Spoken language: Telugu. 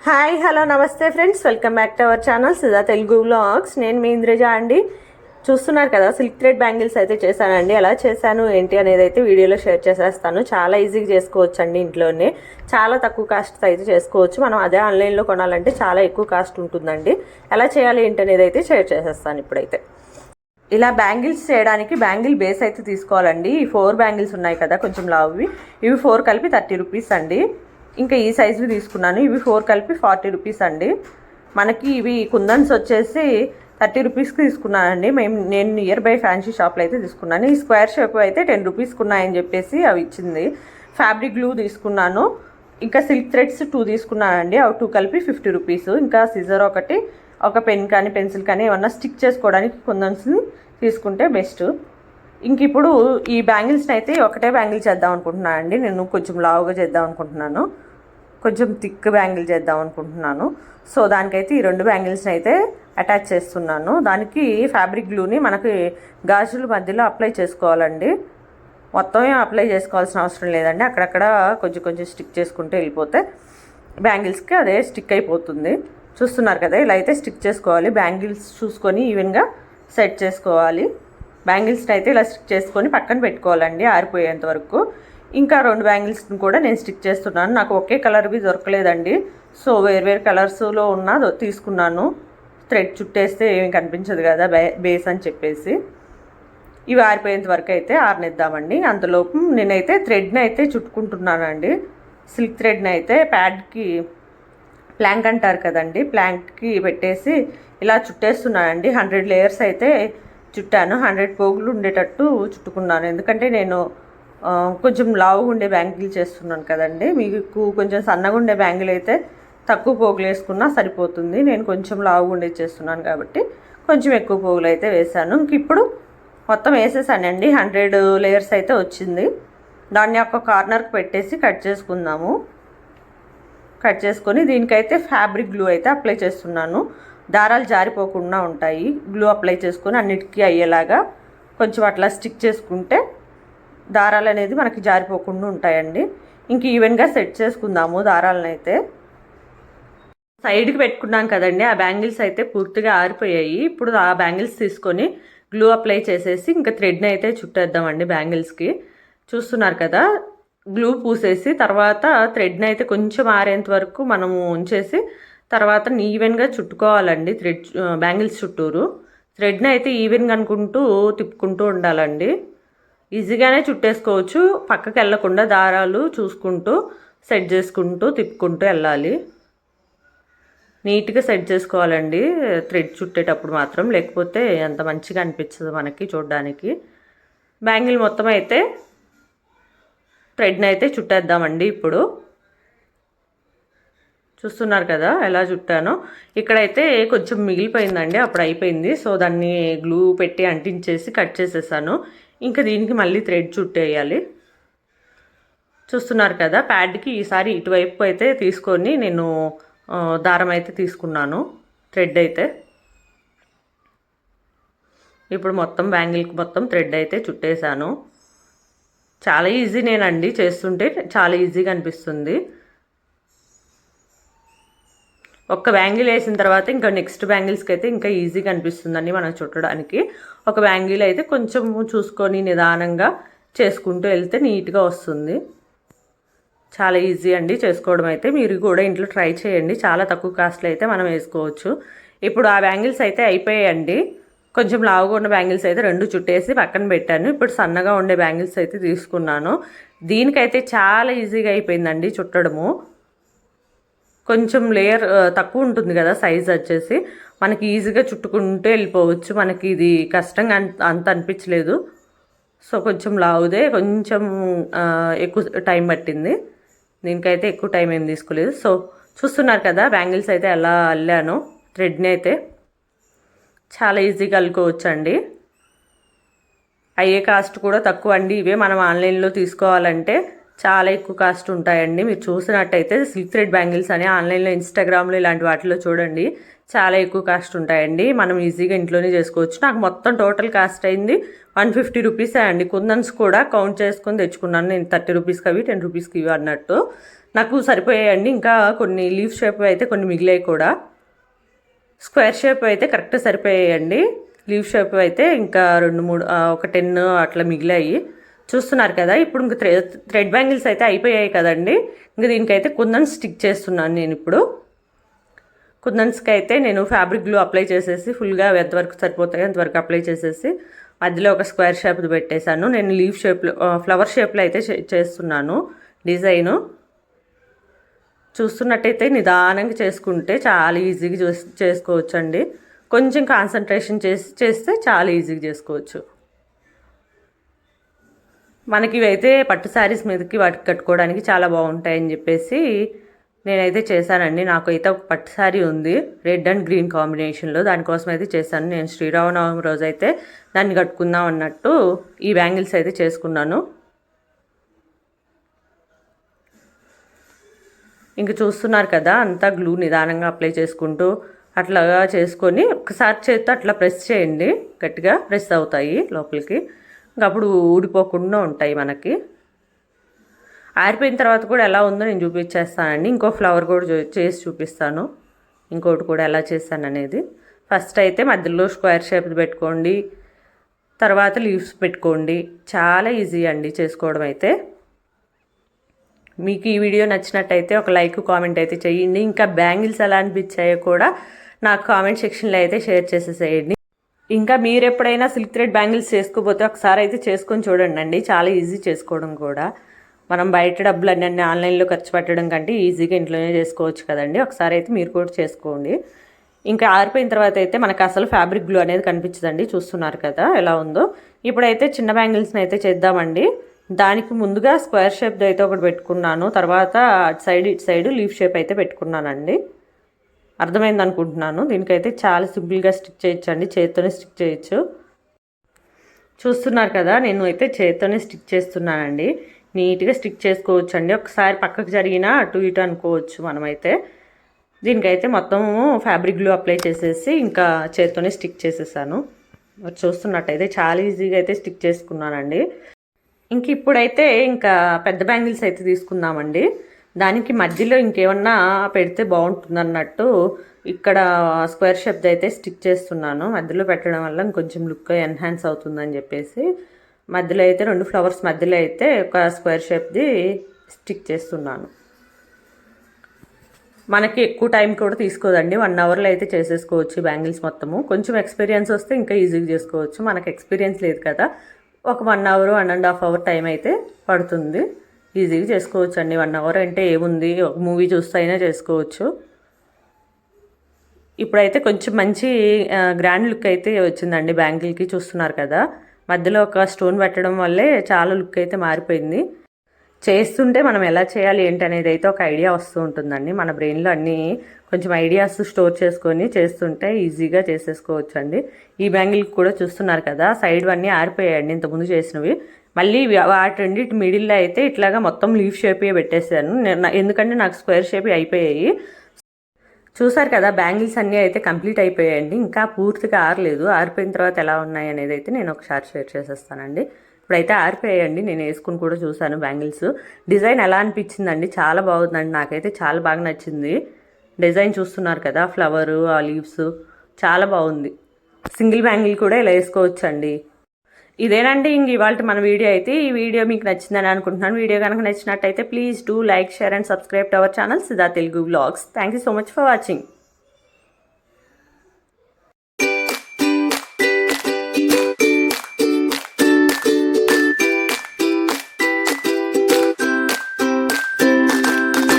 హాయ్ హలో నమస్తే friends, welcome back to our channel Sudha Telugu vlogs. నేను మీ ఇంద్రజ అండి. చూస్తున్నారు కదా, సిల్క్ థ్రెడ్ బ్యాంగిల్స్ అయితే చేశానండి. ఎలా చేశాను ఏంటి అనేది అయితే వీడియోలో షేర్ చేసేస్తాను. చాలా ఈజీగా చేసుకోవచ్చు అండి, ఇంట్లోనే చాలా తక్కువ కాస్ట్ అయితే చేసుకోవచ్చు. మనం అదే ఆన్లైన్లో కొనాలంటే చాలా ఎక్కువ కాస్ట్ ఉంటుందండి. ఎలా చేయాలి ఏంటి అనేది అయితే షేర్ చేసేస్తాను ఇప్పుడైతే. ఇలా బ్యాంగిల్స్ చేయడానికి బ్యాంగిల్ బేస్ అయితే తీసుకోవాలండి. ఈ 4 బ్యాంగిల్స్ ఉన్నాయి కదా, కొంచెం లావువి, ఇవి 4 కలిపి 30 రూపీస్ అండి. ఇంకా ఈ సైజువి తీసుకున్నాను, ఇవి 4 కలిపి 40 రూపీస్ అండి. మనకి ఇవి కుందన్స్ వచ్చేసి 30 రూపీస్కి తీసుకున్నానండి. నేను నియర్ బై ఫ్యాన్సీ షాప్లో అయితే తీసుకున్నాను. ఈ స్క్వేర్ షేప్ అయితే 10 రూపీస్కి ఉన్నాయని చెప్పేసి అవి ఇచ్చింది. ఫ్యాబ్రిక్ గ్లూ తీసుకున్నాను, ఇంకా సిల్క్ థ్రెడ్స్ 2 తీసుకున్నానండి. అవి 2 కలిపి 50 రూపీస్. ఇంకా సిజర్ ఒకటి, ఒక పెన్ కానీ పెన్సిల్ కానీ ఏమన్నా స్టిక్ చేసుకోవడానికి కుందన్స్ని తీసుకుంటే బెస్ట్. ఇంక ఇప్పుడు ఈ బ్యాంగిల్స్ని అయితే ఒకటే బ్యాంగిల్ చేద్దాం అనుకుంటున్నాను అండి. నేను కొంచెం లావుగా చేద్దాం అనుకుంటున్నాను, కొంచెం థిక్ బ్యాంగిల్ చేద్దాం అనుకుంటున్నాను. సో దానికైతే ఈ 2 బ్యాంగిల్స్ని అయితే అటాచ్ చేస్తున్నాను. దానికి ఫ్యాబ్రిక్ గ్లూని మనకి గాజుల మధ్యలో అప్లై చేసుకోవాలండి. మొత్తం అప్లై చేసుకోవాల్సిన అవసరం లేదండి, అక్కడక్కడ కొంచెం కొంచెం స్టిక్ చేసుకుంటూ వెళ్ళిపోతే బ్యాంగిల్స్కి అదే స్టిక్ అయిపోతుంది. చూస్తున్నారు కదా, ఇలా అయితే స్టిక్ చేసుకోవాలి. బ్యాంగిల్స్ చూసుకొని ఈవెన్గా సెట్ చేసుకోవాలి. బ్యాంగిల్స్ని అయితే ఇలా స్టిక్ చేసుకొని పక్కన పెట్టుకోవాలండి ఆరిపోయేంత వరకు. ఇంకా 2 బ్యాంగిల్స్ని కూడా నేను స్టిక్ చేస్తున్నాను. నాకు ఒకే కలర్వి దొరకలేదండి, సో వేరు కలర్స్లో ఉన్న తీసుకున్నాను. థ్రెడ్ చుట్టేస్తే ఏమి కనిపించదు కదా బేస్ అని చెప్పేసి. ఇవి ఆరిపోయేంత వరకు అయితే ఆరనిద్దామండి. అంతలోపు నేనైతే థ్రెడ్ని అయితే చుట్టుకుంటున్నానండి. సిల్క్ థ్రెడ్ని అయితే ప్యాడ్కి ప్లాంక్ అంటారు కదండి, ప్లాంక్కి పెట్టేసి ఇలా చుట్టేస్తున్నానండి. 100 లేయర్స్ అయితే చుట్టాను. 100 పోగులు ఉండేటట్టు చుట్టుకున్నాను. ఎందుకంటే నేను కొంచెం లావుగా ఉండే బ్యాంగిల్ చేస్తున్నాను కదండి. మీకు కొంచెం సన్నగా ఉండే బ్యాంగిల్ అయితే తక్కువ పోగులు వేసుకున్నా సరిపోతుంది. నేను కొంచెం లావుగా ఉండేది చేస్తున్నాను కాబట్టి కొంచెం ఎక్కువ పోగులు అయితే వేసాను. ఇంక ఇప్పుడు మొత్తం వేసేసానండి. 100 లేయర్స్ అయితే వచ్చింది. దాన్ని ఒక కార్నర్కి పెట్టేసి కట్ చేసుకుందాము. కట్ చేసుకొని దీనికైతే ఫ్యాబ్రిక్ గ్లూ అయితే అప్లై చేస్తున్నాను. దారాలు జారిపోకుండా ఉంటాయి. గ్లూ అప్లై చేసుకొని అన్నిటికీ అయ్యేలాగా కొంచెం అట్లా స్టిక్ చేసుకుంటే దారాలు అనేది మనకి జారిపోకుండా ఉంటాయండి. ఇంక ఈవెన్గా సెట్ చేసుకుందాము దారాలను అయితే. సైడ్కి పెట్టుకున్నాం కదండి, ఆ బ్యాంగిల్స్ అయితే పూర్తిగా ఆరిపోయాయి. ఇప్పుడు ఆ బ్యాంగిల్స్ తీసుకొని గ్లూ అప్లై చేసేసి ఇంకా థ్రెడ్ని అయితే చుట్టేద్దామండి బ్యాంగిల్స్కి. చూస్తున్నారు కదా, గ్లూ పూసేసి తర్వాత థ్రెడ్ని అయితే కొంచెం ఆరేంత వరకు మనము ఉంచేసి తర్వాత ఈవెన్గా చుట్టుకోవాలండి. బ్యాంగిల్స్ చుట్టూరు థ్రెడ్ని అయితే ఈవెన్గా అనుకుంటూ తిప్పుకుంటూ ఉండాలండి. ఈజీగానే చుట్టేసుకోవచ్చు, పక్కకి వెళ్ళకుండా దారాలు చూసుకుంటూ సెట్ చేసుకుంటూ తిప్పుకుంటూ వెళ్ళాలి. నీట్గా సెట్ చేసుకోవాలండి థ్రెడ్ చుట్టేటప్పుడు మాత్రం, లేకపోతే అంత మంచిగా అనిపించదు మనకి చూడడానికి. బ్యాంగిల్ మొత్తం అయితే థ్రెడ్ని అయితే చుట్టేద్దామండి. ఇప్పుడు చూస్తున్నారు కదా ఎలా చుట్టానో. ఇక్కడైతే కొంచెం మిగిలిపోయిందండి, అప్పుడు అయిపోయింది. సో దాన్ని గ్లూ పెట్టి అంటించేసి కట్ చేసేసాను. ఇంకా దీనికి మళ్ళీ థ్రెడ్ చుట్టేయాలి. చూస్తున్నారు కదా, ప్యాడ్కి ఈసారి ఇటువైపు అయితే తీసుకొని నేను దారం అయితే తీసుకున్నాను, థ్రెడ్ అయితే. ఇప్పుడు మొత్తం బ్యాంగిల్కి మొత్తం థ్రెడ్ అయితే చుట్టేసాను. చాలా ఈజీనేనండి, చేస్తుంటే చాలా ఈజీగా అనిపిస్తుంది. ఒక్క బ్యాంగిల్ వేసిన తర్వాత ఇంకా నెక్స్ట్ బ్యాంగిల్స్కి అయితే ఇంకా ఈజీగా అనిపిస్తుందండి మనకు చుట్టడానికి. ఒక బ్యాంగిల్ అయితే కొంచెం చూసుకొని నిదానంగా చేసుకుంటూ వెళ్తే నీట్గా వస్తుంది. చాలా ఈజీ అండి చేసుకోవడం అయితే. మీరు కూడా ఇంట్లో ట్రై చేయండి, చాలా తక్కువ కాస్ట్లో అయితే మనం వేసుకోవచ్చు. ఇప్పుడు ఆ బ్యాంగిల్స్ అయితే అయిపోయాయండి. కొంచెం లావుగా ఉన్న బ్యాంగిల్స్ అయితే 2 చుట్టేసి పక్కన పెట్టాను. ఇప్పుడు సన్నగా ఉండే బ్యాంగిల్స్ అయితే తీసుకున్నాను. దీనికైతే చాలా ఈజీగా అయిపోయిందండి చుట్టడము. కొంచెం లేయర్ తక్కువ ఉంటుంది కదా సైజ్ వచ్చేసి, మనకి ఈజీగా చుట్టుకుంటూ వెళ్ళిపోవచ్చు. మనకి ఇది కష్టంగా అంత అనిపించలేదు. సో కొంచెం లావుదే, కొంచెం ఎక్కువ టైం పట్టింది. దీనికైతే ఎక్కువ టైం ఏం తీసుకోలేదు. సో చూస్తున్నారు కదా బ్యాంగిల్స్ అయితే ఎలా అల్లానో. థ్రెడ్ని అయితే చాలా ఈజీగా అల్లుకోవచ్చు అండి. అయ్యే కాస్ట్ కూడా తక్కువ అండి. ఇవే మనం ఆన్లైన్లో తీసుకోవాలంటే చాలా ఎక్కువ కాస్ట్ ఉంటాయండి. మీరు చూసినట్టయితే సిల్క్ థ్రెడ్ బ్యాంగిల్స్ అని ఆన్లైన్లో ఇన్స్టాగ్రామ్లో ఇలాంటి వాటిలో చూడండి, చాలా ఎక్కువ కాస్ట్ ఉంటాయండి. మనం ఈజీగా ఇంట్లోనే చేసుకోవచ్చు. నాకు మొత్తం టోటల్ కాస్ట్ అయింది 150 రూపీసే అండి. కుందన్స్ కూడా కౌంట్ చేసుకొని తెచ్చుకున్నాను నేను. 30 రూపీస్కి అవి, 10 రూపీస్కి ఇవి అన్నట్టు నాకు సరిపోయాయండి. ఇంకా కొన్ని లీఫ్ షేప్ అయితే కొన్ని మిగిలాయి కూడా. స్క్వేర్ షేప్ అయితే కరెక్ట్ సరిపోయాయండి. లీఫ్ షేప్ అయితే ఇంకా 2-3 ఒక 10 అట్లా మిగిలాయి. చూస్తున్నారు కదా. ఇప్పుడు ఇంక థ్రెడ్ బ్యాంగిల్స్ అయితే అయిపోయాయి కదండి. ఇంక దీనికైతే కుందన్స్ స్టిక్ చేస్తున్నాను నేను ఇప్పుడు. కుందన్స్కి అయితే నేను ఫ్యాబ్రిక్ గ్లూ అప్లై చేసేసి ఫుల్గా ఎంతవరకు సరిపోతాయి అంతవరకు అప్లై చేసేసి మధ్యలో ఒక స్క్వేర్ షేప్ పెట్టేశాను. నేను లీఫ్ షేప్లో ఫ్లవర్ షేప్లో అయితే చేస్తున్నాను డిజైను. చూస్తున్నట్టయితే నిదానంగా చేసుకుంటే చాలా ఈజీగా చేసుకోవచ్చండి. కొంచెం కాన్సన్ట్రేషన్ చేస్తే చాలా ఈజీగా చేసుకోవచ్చు. మనకి ఇవైతే పట్టు శారీస్ మీదకి వాటికి కట్టుకోవడానికి చాలా బాగుంటాయని చెప్పేసి నేనైతే చేశానండి. నాకైతే ఒక పట్టు శారీ ఉంది రెడ్ అండ్ గ్రీన్ కాంబినేషన్లో. దానికోసం అయితే చేశాను నేను. శ్రీరామనవమి రోజు అయితే దాన్ని కట్టుకుందాం అన్నట్టు ఈ బ్యాంగిల్స్ అయితే చేసుకున్నాను. ఇంక చూస్తున్నారు కదా, అంతా గ్లూ నిదానంగా అప్లై చేసుకుంటూ అట్లాగా చేసుకొని ఒకసారి చేత్తో అట్లా ప్రెస్ చేయండి. గట్టిగా ప్రెస్ అవుతాయి లోపలికి. అప్పుడు ఊడిపోకుండా ఉంటాయి మనకి. ఆరిపోయిన తర్వాత కూడా ఎలా ఉందో నేను చూపించేస్తానండి. ఇంకో ఫ్లవర్ కూడా చేసి చూపిస్తాను. ఇంకోటి కూడా ఎలా చేస్తాను అనేది. ఫస్ట్ అయితే మధ్యలో స్క్వేర్ షేప్ పెట్టుకోండి, తర్వాత లీవ్స్ పెట్టుకోండి. చాలా ఈజీ అండి చేసుకోవడం అయితే. మీకు ఈ వీడియో నచ్చినట్టయితే ఒక లైక్ కామెంట్ అయితే చేయండి. ఇంకా బ్యాంగిల్స్ ఎలా అనిపించాయో కూడా నాకు కామెంట్ సెక్షన్లో అయితే షేర్ చేసేసేయండి. ఇంకా మీరు ఎప్పుడైనా సిల్క్ థ్రెడ్ బ్యాంగిల్స్ చేసుకోకపోతే ఒకసారి అయితే చేసుకొని చూడండి అండి. చాలా ఈజీ చేసుకోవడం కూడా. మనం బయట డబ్బులు అన్నీ ఆన్లైన్లో ఖర్చు పెట్టడం కంటే ఈజీగా ఇంట్లోనే చేసుకోవచ్చు కదండి. ఒకసారి అయితే మీరు కూడా చేసుకోండి. ఇంకా ఆరిపోయిన తర్వాత అయితే మనకు అసలు ఫ్యాబ్రిక్ గ్లూ అనేది కనిపించదండి. చూస్తున్నారు కదా ఎలా ఉందో. ఇప్పుడైతే చిన్న బ్యాంగిల్స్ని అయితే చేద్దామండి. దానికి ముందుగా స్క్వేర్ షేప్ అయితే ఒకటి పెట్టుకున్నాను. తర్వాత ఇటు సైడ్ లీఫ్ షేప్ అయితే పెట్టుకున్నానండి. అర్థమైంది అనుకుంటున్నాను. దీనికైతే చాలా సింపుల్గా స్టిక్ చేయొచ్చు అండి. చేత్తోనే స్టిక్ చేయొచ్చు. చూస్తున్నారు కదా, నేను అయితే చేత్తోనే స్టిక్ చేస్తున్నానండి. నీట్గా స్టిక్ చేసుకోవచ్చు అండి. ఒకసారి పక్కకు జరిగినా అటు ఇటు అనుకోవచ్చు మనమైతే. దీనికైతే మొత్తము ఫ్యాబ్రిక్ గ్లూ అప్లై చేసేసి ఇంకా చేత్తోనే స్టిక్ చేసేసాను. చూస్తున్నట్టయితే చాలా ఈజీగా అయితే స్టిక్ చేసుకున్నానండి. ఇంక ఇప్పుడైతే ఇంకా పెద్ద బ్యాంగిల్స్ అయితే తీసుకుందామండి. దానికి మధ్యలో ఇంకేమన్నా పెడితే బాగుంటుంది అన్నట్టు ఇక్కడ స్క్వేర్ షేప్ అయితే స్టిక్ చేస్తున్నాను. మధ్యలో పెట్టడం వల్ల ఇంకొంచెం లుక్ ఎన్హాన్స్ అవుతుందని చెప్పేసి మధ్యలో అయితే 2 ఫ్లవర్స్ మధ్యలో అయితే ఒక స్క్వేర్ షేప్ది స్టిక్ చేస్తున్నాను. మనకి ఎక్కువ టైం కూడా తీసుకోదండి. 1 అవర్లో అయితే చేసేసుకోవచ్చు బ్యాంగిల్స్ మొత్తము. కొంచెం ఎక్స్పీరియన్స్ వస్తే ఇంకా ఈజీగా చేసుకోవచ్చు. మనకు ఎక్స్పీరియన్స్ లేదు కదా, ఒక 1 అవర్ 1.5 అవర్ టైం అయితే పడుతుంది. ఈజీగా చేసుకోవచ్చు అండి. 1 అవర్ అంటే ఏముంది, ఒక మూవీ చూస్తూ అయినా చేసుకోవచ్చు. ఇప్పుడైతే కొంచెం మంచి గ్రాండ్ లుక్ అయితే వచ్చిందండి బ్యాంగిల్కి. చూస్తున్నారు కదా, మధ్యలో ఒక స్టోన్ పెట్టడం వల్లే చాలా లుక్ అయితే మారిపోయింది. చేస్తుంటే మనం ఎలా చేయాలి ఏంటి అనేది అయితే ఒక ఐడియా వస్తూ ఉంటుందండి. మన బ్రెయిన్లో అన్నీ కొంచెం ఐడియాస్ స్టోర్ చేసుకొని చేస్తుంటే ఈజీగా చేసేసుకోవచ్చు అండి. ఈ బ్యాంగిల్కి కూడా చూస్తున్నారు కదా, సైడ్ అన్నీ ఆరిపోయాయండి ఇంతకుముందు చేసినవి. మళ్ళీ వాటి మిడిల్లో అయితే ఇట్లాగా మొత్తం లీఫ్ షేప్ పెట్టేశాను. ఎందుకంటే నాకు స్క్వేర్ షేప్ అయిపోయాయి. చూసారు కదా, బ్యాంగిల్స్ అన్నీ అయితే కంప్లీట్ అయిపోయాయండి. ఇంకా పూర్తిగా ఆరలేదు. ఆరిపోయిన తర్వాత ఎలా ఉన్నాయి అనేది అయితే నేను ఒకసారి షేర్ చేసేస్తానండి. ఇప్పుడైతే ఆరిపోయాయండి. నేను వేసుకుని కూడా చూసాను బ్యాంగిల్స్. డిజైన్ ఎలా అనిపించిందండి? చాలా బాగుందండి. నాకైతే చాలా బాగా నచ్చింది. డిజైన్ చూస్తున్నారు కదా, ఫ్లవరు ఆ లీవ్స్ చాలా బాగుంది. సింగిల్ బ్యాంగిల్ కూడా ఇలా వేసుకోవచ్చండి. ఇదేనండి ఇంక ఇవాళ మన వీడియో అయితే. ఈ వీడియో మీకు నచ్చిందని అనుకుంటున్నాను. వీడియో కనుక నచ్చినట్టయితే please do like, share and subscribe to our channel Siddha Telugu vlogs. Thank you so much for watching.